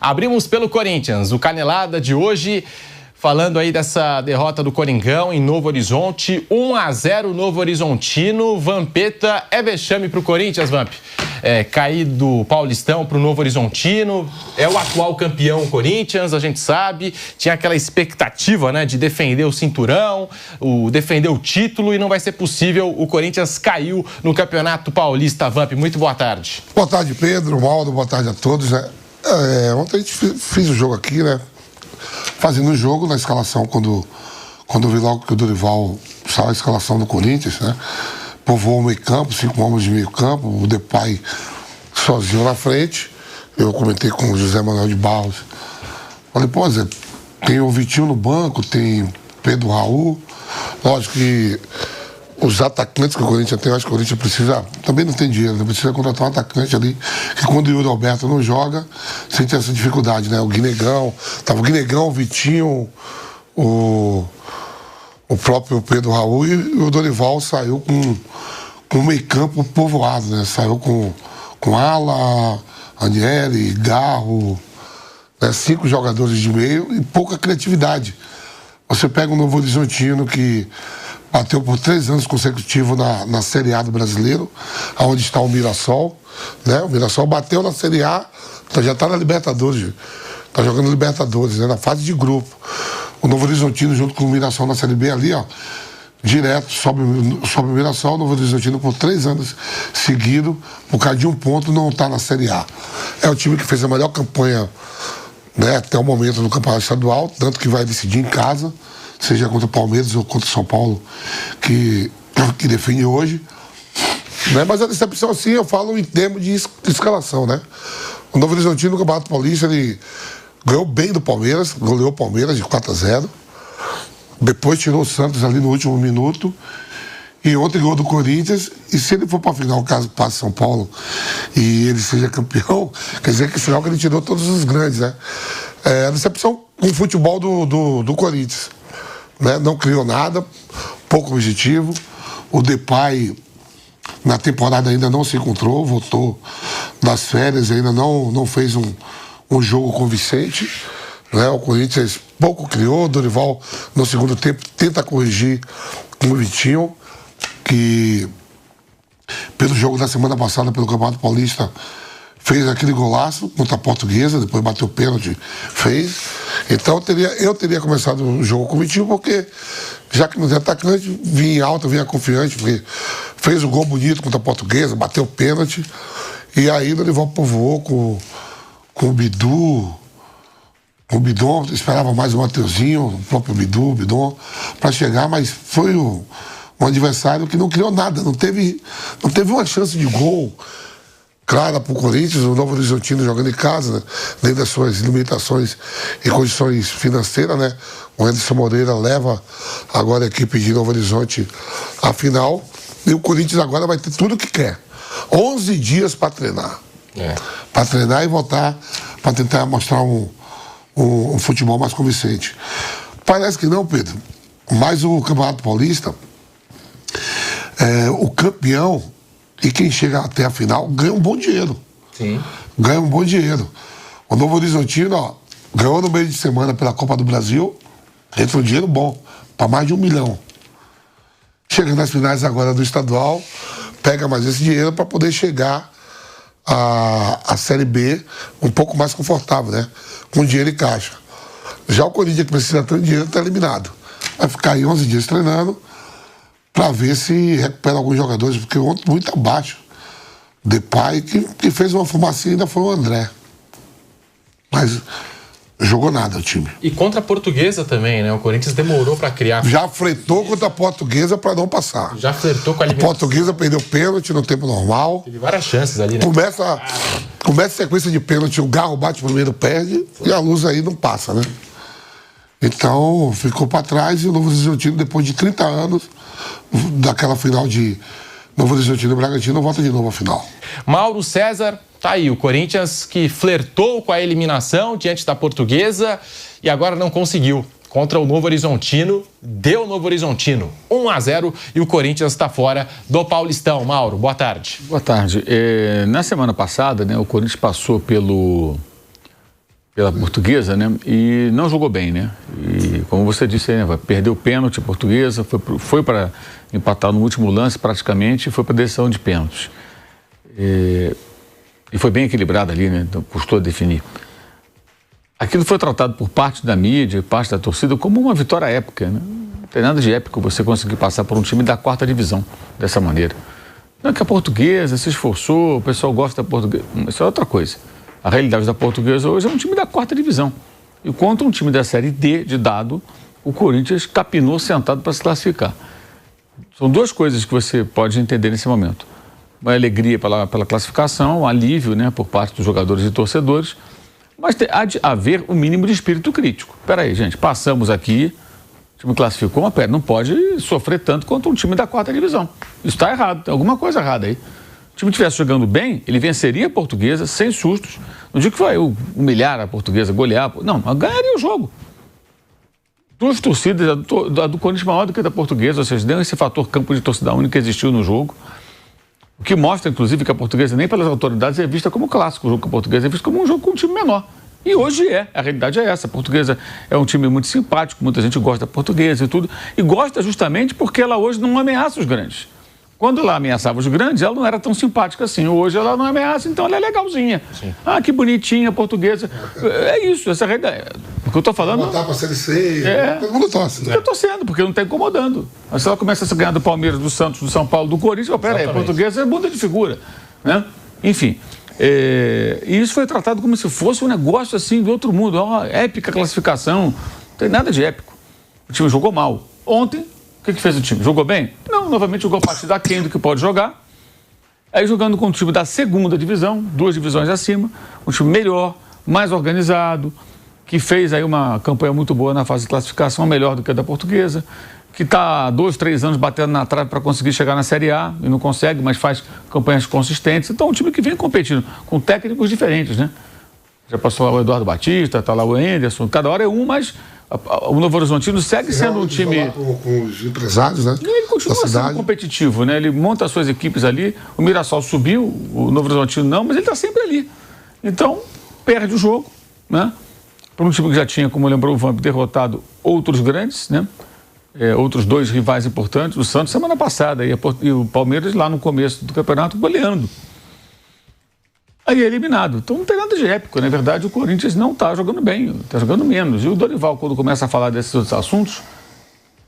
Abrimos pelo Corinthians, o Canelada de hoje, falando aí dessa derrota do Coringão em Novo Horizonte, 1-0 Novo Horizontino. Vampeta, é vexame pro Corinthians, Vamp? Cair do Paulistão pro Novo Horizontino, é o atual campeão Corinthians, a gente sabe, tinha aquela expectativa, né, de defender o cinturão, defender o título, e não vai ser possível. O Corinthians caiu no Campeonato Paulista. Vamp, muito boa tarde. Boa tarde, Pedro, Mauro, boa tarde a todos, né? Ontem a gente fez o jogo aqui, né? Fazendo o jogo na escalação, quando eu vi logo que o Dorival saiu a escalação do Corinthians, né? Povoou o meio campo, 5 homens de meio campo, o Depay sozinho na frente. Eu comentei com o José Manuel de Barros. Falei, pô, Zé, tem o Vitinho no banco, tem Pedro Raul. Lógico que os atacantes que o Corinthians tem, eu acho que o Corinthians precisa, também não tem dinheiro, precisa contratar um atacante ali, que quando o Yuri Alberto não joga, sente essa dificuldade, né? O Guinegão, tava o Guinegão, o Vitinho, o próprio Pedro Raul, e o Dorival saiu com o meio campo povoado, né? Saiu com Ala, Aniele, Garro, né? 5 jogadores de meio e pouca criatividade. Você pega um Novo Horizontino que bateu por 3 anos consecutivos na Série A do Brasileiro, onde está o Mirassol, né? O Mirassol bateu na Série A, já está na Libertadores, está jogando Libertadores, né? Na fase de grupo. O Novo Horizontino junto com o Mirassol na Série B ali, ó, direto, sobe o Mirassol. O Novo Horizontino por 3 anos seguidos, por causa de 1 ponto, não está na Série A. É o time que fez a melhor campanha, né, até o momento no Campeonato Estadual, tanto que vai decidir em casa, seja contra o Palmeiras ou contra o São Paulo, que define hoje. Né? Mas a decepção, assim, eu falo em termos de escalação, né? O Novo Horizontino no Campeonato Paulista, ele ganhou bem do Palmeiras, goleou o Palmeiras de 4-0. Depois tirou o Santos ali no último minuto. E ontem ganhou do Corinthians. E se ele for para a final, caso passe São Paulo, e ele seja campeão, quer dizer que sinal que ele tirou todos os grandes, né? A decepção com o futebol do Corinthians. Né? Não criou nada, pouco objetivo. O Depay na temporada ainda não se encontrou, voltou das férias, ainda não fez um jogo convincente. Né? O Corinthians pouco criou. O Dorival no segundo tempo tenta corrigir com o Vitinho, que pelo jogo da semana passada pelo Campeonato Paulista fez aquele golaço contra a Portuguesa, depois bateu o pênalti, fez. Então eu teria começado o jogo com o Vitinho, porque já que não tem atacante, vinha alta, vinha confiante, porque fez um gol bonito contra a Portuguesa, bateu o pênalti, e aí o Dorival povoou com o Bidu, o Bidon, esperava mais o Mateuzinho, o próprio Bidon, para chegar, mas foi um adversário que não criou nada, não teve uma chance de gol clara para o Corinthians. O Novo Horizontino jogando em casa, né? Dentro das suas limitações e condições financeiras, né? O Anderson Moreira leva agora a equipe de Novo Horizonte à final, e o Corinthians agora vai ter tudo o que quer. 11 dias para treinar. Para treinar e voltar para tentar mostrar um futebol mais convincente. Parece que não, Pedro, mas o Campeonato Paulista, o campeão e quem chega até a final ganha um bom dinheiro. Sim. Ganha um bom dinheiro. O Novo Horizontino, ó, ganhou no meio de semana pela Copa do Brasil, entra um dinheiro bom, para mais de 1 milhão. Chega nas finais agora do estadual, pega mais esse dinheiro para poder chegar à Série B um pouco mais confortável, né? Com dinheiro em caixa. Já o Corinthians, que precisa tanto dinheiro, está eliminado. Vai ficar aí 11 dias treinando para ver se recupera alguns jogadores, porque ontem muito abaixo. Depay, que fez uma fumacinha, ainda foi o André. Mas jogou nada o time. E contra a Portuguesa também, né? O Corinthians demorou para criar. Já flertou contra a Portuguesa para não passar. Já flertou com a A Portuguesa perdeu pênalti no tempo normal. Teve várias chances ali, né? Começa a sequência de pênalti, o Garro bate primeiro, perde, e a Luz aí não passa, né? Então, ficou para trás, e o Novo Horizontino, depois de 30 anos, daquela final de Novo Horizontino e Bragantino, volta de novo à final. Mauro César, tá aí, o Corinthians que flertou com a eliminação diante da Portuguesa e agora não conseguiu. Contra o Novo Horizontino, deu Novo Horizontino, 1-0, e o Corinthians está fora do Paulistão. Mauro, boa tarde. Boa tarde. Na semana passada, né, o Corinthians passou pelo pela Portuguesa, né? E não jogou bem, né? E como você disse, né? Perdeu o pênalti a Portuguesa, foi para empatar no último lance praticamente e foi para a decisão de pênaltis. E foi bem equilibrado ali, né? Então, custou a definir. Aquilo foi tratado por parte da mídia, parte da torcida, como uma vitória épica, né? Não tem nada de épico você conseguir passar por um time da 4ª divisão dessa maneira. Não é que a Portuguesa se esforçou, o pessoal gosta da Portuguesa, isso é outra coisa. A realidade da Portuguesa hoje é um time da 4ª divisão. E contra um time da Série D de dado, o Corinthians capinou sentado para se classificar. São duas coisas que você pode entender nesse momento. Uma alegria pela classificação, um alívio, né, por parte dos jogadores e torcedores, mas há de haver o mínimo de espírito crítico. Espera aí, gente, passamos aqui, o time classificou, mas pera, não pode sofrer tanto quanto um time da 4ª divisão. Isso está errado, tem alguma coisa errada aí. Se o time estivesse jogando bem, ele venceria a Portuguesa sem sustos. Não digo que vai humilhar a Portuguesa, golear. Não, mas ganharia o jogo. Duas torcidas, a do Corinthians maior do que a da Portuguesa, ou seja, deu esse fator campo de torcida única que existiu no jogo. O que mostra, inclusive, que a Portuguesa, nem pelas autoridades, é vista como clássico. O jogo com a Portuguesa é visto como um jogo com um time menor. E hoje a realidade é essa. A Portuguesa é um time muito simpático, muita gente gosta da Portuguesa e tudo. E gosta justamente porque ela hoje não ameaça os grandes. Quando ela ameaçava os grandes, ela não era tão simpática assim. Hoje ela não ameaça, então ela é legalzinha. Sim. Ah, que bonitinha a Portuguesa. É isso, essa é a realidade. O que eu estou falando... Botar para a Série C, todo mundo torce, né? Eu estou torcendo, porque não está incomodando. Mas se ela começa a ganhar do Palmeiras, do Santos, do São Paulo, do Corinthians, peraí, a Portuguesa é muda de figura. Né? Enfim, e isso foi tratado como se fosse um negócio assim do outro mundo. Uma épica classificação. Não tem nada de épico. O time jogou mal. Ontem, o que fez o time? Jogou bem? Não, novamente jogou a partida aquém do que pode jogar. Aí jogando com o time da 2ª divisão, 2 divisões acima, um time melhor, mais organizado, que fez aí uma campanha muito boa na fase de classificação, melhor do que a da Portuguesa, que está há 2, 3 anos batendo na trave para conseguir chegar na Série A, e não consegue, mas faz campanhas consistentes. Então, um time que vem competindo com técnicos diferentes, né? Já passou lá o Eduardo Batista, está lá o Anderson, cada hora é um, mas o Novo Horizontino segue sendo um time... Com os empresários, né? E ele continua sendo competitivo, né? Ele monta as suas equipes ali, o Mirassol subiu, o Novo Horizontino não, mas ele está sempre ali. Então, perde o jogo, né? Para um time que já tinha, como lembrou o Vamp, derrotado outros grandes, né? Outros 2 rivais importantes, o Santos semana passada e o Palmeiras lá no começo do campeonato goleando. Aí é eliminado. Então não tem nada de épico. Na verdade, o Corinthians não está jogando bem, está jogando menos. E o Dorival, quando começa a falar desses outros assuntos,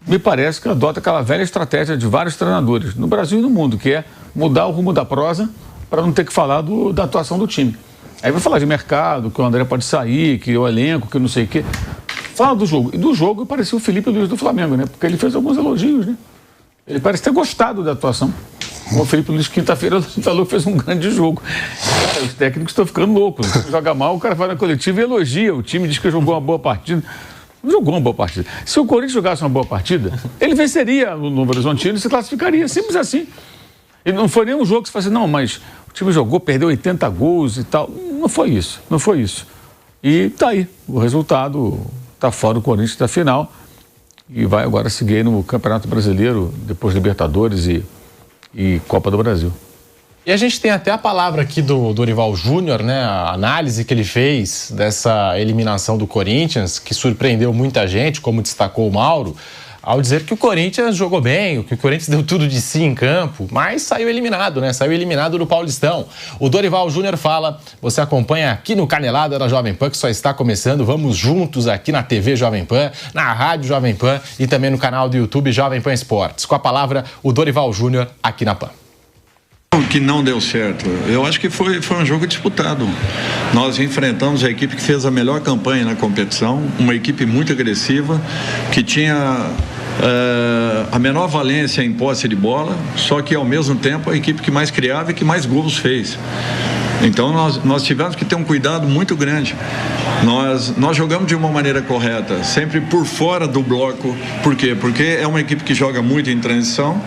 me parece que adota aquela velha estratégia de vários treinadores, no Brasil e no mundo, que é mudar o rumo da prosa para não ter que falar da atuação do time. Aí vai falar de mercado, que o André pode sair, que o elenco, que não sei o quê. Fala do jogo. E do jogo parecia o Felipe Luiz do Flamengo, né? Porque ele fez alguns elogios, né? Ele parece ter gostado da atuação. O Felipe Luiz, quinta-feira, falou que fez um grande jogo. Os técnicos estão ficando loucos. Joga mal, o cara vai na coletiva e elogia. O time diz que jogou uma boa partida. Não jogou uma boa partida. Se o Corinthians jogasse uma boa partida, ele venceria o Novo Horizontino e se classificaria. Simples assim. E não foi nenhum jogo que você fala assim, não, mas o time jogou, perdeu 80 gols e tal. Não foi isso, não foi isso. E tá aí, o resultado está fora do Corinthians da final e vai agora seguir no Campeonato Brasileiro, depois Libertadores e Copa do Brasil. E a gente tem até a palavra aqui do Dorival Júnior, né? A análise que ele fez dessa eliminação do Corinthians, que surpreendeu muita gente, como destacou o Mauro, ao dizer que o Corinthians jogou bem, que o Corinthians deu tudo de si em campo, mas saiu eliminado, né? Saiu eliminado no Paulistão. O Dorival Júnior fala, você acompanha aqui no Canelada da Jovem Pan, que só está começando. Vamos juntos aqui na TV Jovem Pan, na Rádio Jovem Pan e também no canal do YouTube Jovem Pan Esportes. Com a palavra, o Dorival Júnior aqui na Pan. Que não deu certo. Eu acho que foi um jogo disputado. Nós enfrentamos a equipe que fez a melhor campanha na competição, uma equipe muito agressiva, que tinha a menor valência em posse de bola, só que ao mesmo tempo a equipe que mais criava e que mais gols fez. Então nós tivemos que ter um cuidado muito grande. Nós jogamos de uma maneira correta, sempre por fora do bloco. Por quê? Porque é uma equipe que joga muito em transição,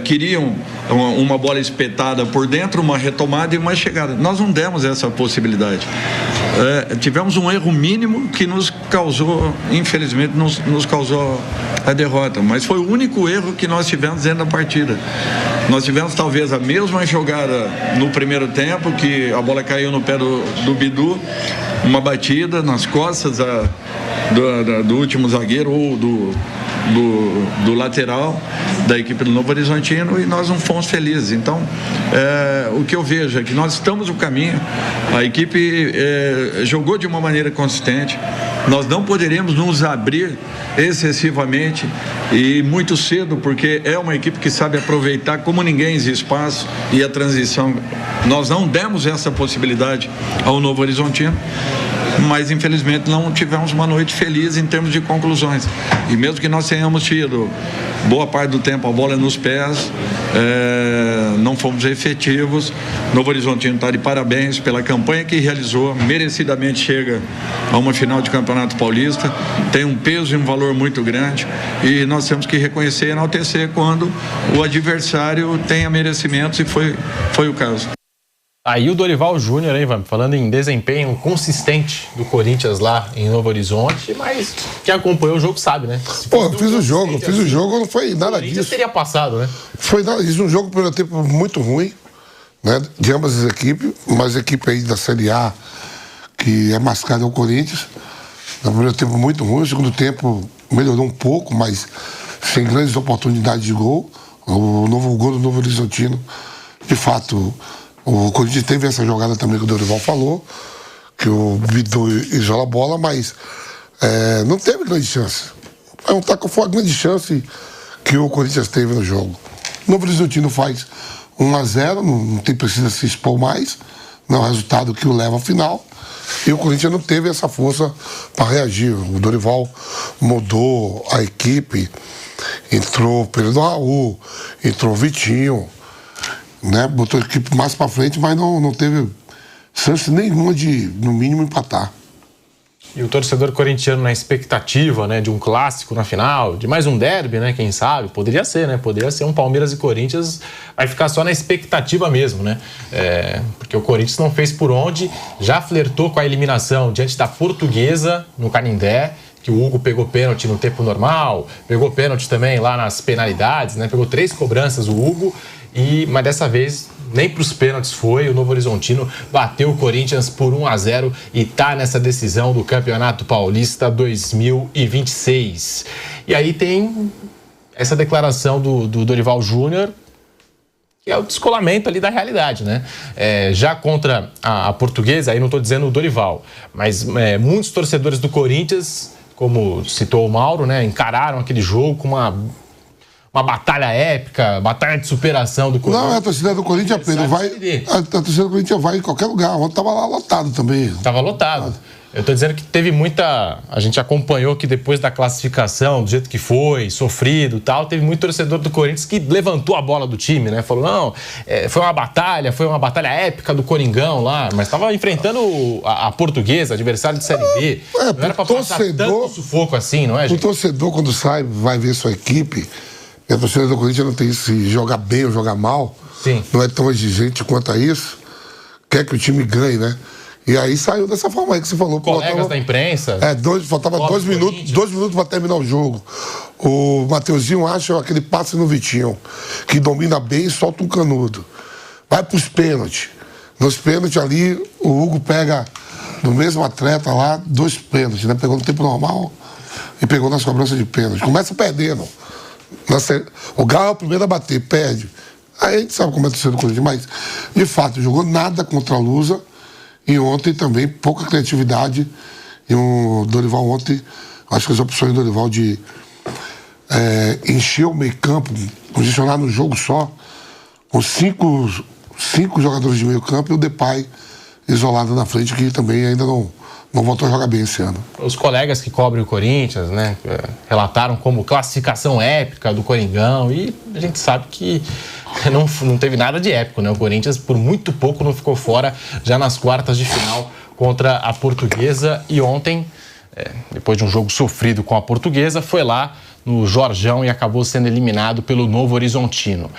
queriam uma bola espetada por dentro, uma retomada e uma chegada. Nós não demos essa possibilidade. Tivemos um erro mínimo que nos causou, infelizmente, nos causou a derrota. Mas foi o único erro que nós tivemos dentro da partida. Nós tivemos talvez a mesma jogada no primeiro tempo, que a bola caiu no pé do Bidu. uma batida nas costas do último zagueiro ou do lateral da equipe do Novo Horizontino, e nós não fomos felizes. Então, o que eu vejo é que nós estamos no caminho, a equipe jogou de uma maneira consistente, nós não poderíamos nos abrir excessivamente e muito cedo, porque é uma equipe que sabe aproveitar como ninguém esse espaço e a transição. Nós não demos essa possibilidade ao Novo Horizontino, mas infelizmente não tivemos uma noite feliz em termos de conclusões. E mesmo que nós tenhamos tido boa parte do tempo a bola nos pés, não fomos efetivos. Novo Horizontino está de parabéns pela campanha que realizou, merecidamente chega a uma final de Campeonato Paulista, tem um peso e um valor muito grande, e nós temos que reconhecer e enaltecer quando o adversário tenha merecimentos, e foi o caso. Aí o Dorival Júnior, hein, Vamp, falando em desempenho consistente do Corinthians lá em Novo Horizonte, mas quem acompanhou o jogo sabe, né? Pô, eu fiz o jogo, não foi nada disso. O Corinthians teria passado, né? Foi nada disso, um jogo pelo tempo muito ruim, né, de ambas as equipes, mas a equipe aí da Série A, que é mascarada ao Corinthians, no primeiro tempo muito ruim, no segundo tempo melhorou um pouco, mas sem grandes oportunidades de gol. O novo gol do Novo Horizontino, de fato, o Corinthians teve essa jogada também que o Dorival falou, que o Vidor isola a bola, mas não teve grande chance. É um taco fora, grande chance que o Corinthians teve no jogo. O Novo Horizontino faz 1-0, não precisa se expor mais, não é o resultado que o leva à final. E o Corinthians não teve essa força para reagir. O Dorival mudou a equipe, entrou Pedro Raul, entrou Vitinho, né? Botou a equipe mais para frente, mas não teve chance nenhuma de, no mínimo, empatar. E o torcedor corintiano na expectativa, né, de um clássico na final, de mais um derby, né, quem sabe, poderia ser, né, poderia ser um Palmeiras e Corinthians, vai ficar só na expectativa mesmo, né, porque o Corinthians não fez por onde, já flertou com a eliminação diante da Portuguesa no Canindé, que o Hugo pegou pênalti no tempo normal, pegou pênalti também lá nas penalidades, né, pegou 3 cobranças o Hugo, mas dessa vez nem para os pênaltis foi. O Novo Horizontino bateu o Corinthians por 1-0 e está nessa decisão do Campeonato Paulista 2026. E aí tem essa declaração do Dorival Júnior, que é o descolamento ali da realidade, né? Já contra a Portuguesa, aí não estou dizendo o Dorival, mas muitos torcedores do Corinthians, como citou o Mauro, né, encararam aquele jogo com uma batalha épica, batalha de superação do Corinthians. Não, a torcida do Corinthians, Pedro, a torcida do Corinthians vai em qualquer lugar. Ontem estava lá lotado também. Estava lotado. Eu estou dizendo que teve muita... A gente acompanhou que depois da classificação, do jeito que foi, sofrido e tal, teve muito torcedor do Corinthians que levantou a bola do time, né? Falou, não, foi uma batalha épica do Coringão lá, mas estava enfrentando a Portuguesa, adversário de Série B. Não era para passar tanto sufoco assim, não é, gente? O torcedor, quando sai, vai ver sua equipe... E a torcida do Corinthians não tem se jogar bem ou jogar mal. Sim. Não é tão exigente quanto a isso. Quer que o time ganhe, né? E aí saiu dessa forma aí que você falou. Colegas da imprensa. Faltava 2 minutos para terminar o jogo. O Mateuzinho acha aquele passe no Vitinho, que domina bem e solta um canudo. Vai pros pênaltis. Nos pênaltis ali, o Hugo pega do mesmo atleta lá 2 pênaltis, né? Pegou no tempo normal e pegou nas cobranças de pênalti. Começa perdendo. O Galo é o primeiro a bater, perde. Aí a gente sabe como é o torcedor do Corinthians, mas de fato jogou nada contra a Lusa, e ontem também pouca criatividade. E o Dorival ontem, acho que as opções do Dorival de encher o meio campo, posicionar no jogo só, com 5 jogadores de meio campo e o Depay isolado na frente, que também ainda não voltou a jogar bem esse ano. Os colegas que cobrem o Corinthians, né, relataram como classificação épica do Coringão, e a gente sabe que não teve nada de épico, né? O Corinthians por muito pouco não ficou fora já nas quartas de final contra a Portuguesa, e ontem, depois de um jogo sofrido com a Portuguesa, foi lá no Jorjão e acabou sendo eliminado pelo Novo Horizontino.